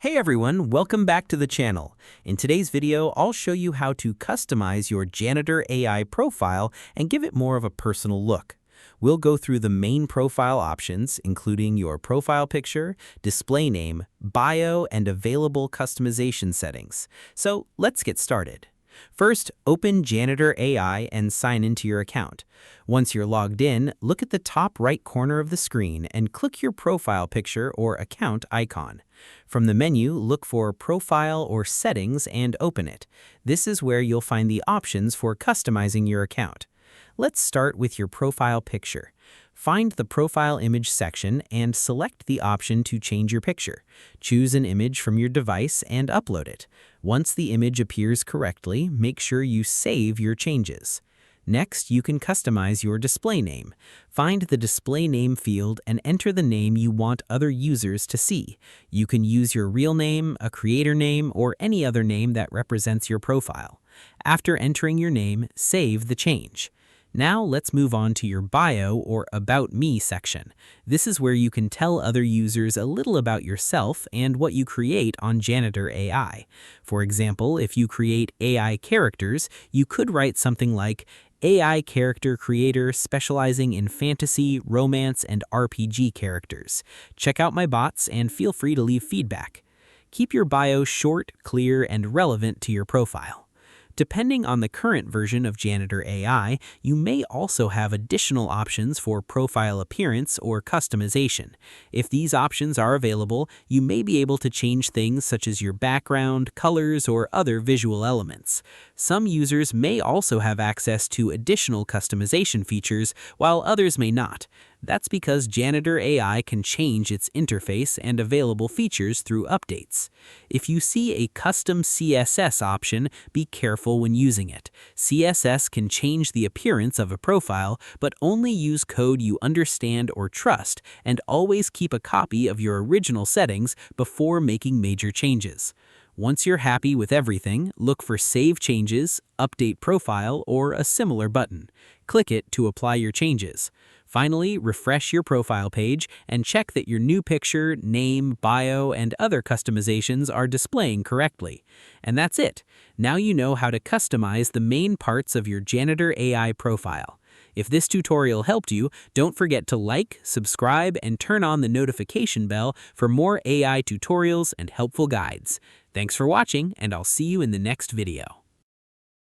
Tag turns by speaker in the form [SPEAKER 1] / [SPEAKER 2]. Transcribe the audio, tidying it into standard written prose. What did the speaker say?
[SPEAKER 1] Hey everyone, welcome back to the channel. In today's video, I'll show you how to customize your Janitor AI profile and give it more of a personal look. We'll go through the main profile options, including your profile picture, display name, bio, and available customization settings. So let's get started. First, open Janitor AI and sign into your account. Once you're logged in, look at the top right corner of the screen and click your profile picture or account icon. From the menu, look for Profile or Settings and open it. This is where you'll find the options for customizing your account. Let's start with your profile picture. Find the Profile Image section and select the option to change your picture. Choose an image from your device and upload it. Once the image appears correctly, make sure you save your changes. Next, you can customize your display name. Find the display name field and enter the name you want other users to see. You can use your real name, a creator name, or any other name that represents your profile. After entering your name, save the change. Now let's move on to your bio or About Me section. This is where you can tell other users a little about yourself and what you create on Janitor AI. For example, if you create AI characters, you could write something like AI character creator specializing in fantasy, romance, and RPG characters. Check out my bots and feel free to leave feedback. Keep your bio short, clear, and relevant to your profile. Depending on the current version of Janitor AI, you may also have additional options for profile appearance or customization. If these options are available, you may be able to change things such as your background, colors, or other visual elements. Some users may also have access to additional customization features, while others may not. That's because Janitor AI can change its interface and available features through updates. If you see a custom CSS option, be careful when using it. CSS can change the appearance of a profile, but only use code you understand or trust, and always keep a copy of your original settings before making major changes. Once you're happy with everything, look for Save Changes, Update Profile, or a similar button. Click it to apply your changes. Finally, refresh your profile page and check that your new picture, name, bio, and other customizations are displaying correctly. And that's it. Now you know how to customize the main parts of your Janitor AI profile. If this tutorial helped you, don't forget to like, subscribe, and turn on the notification bell for more AI tutorials and helpful guides. Thanks for watching, and I'll see you in the next video.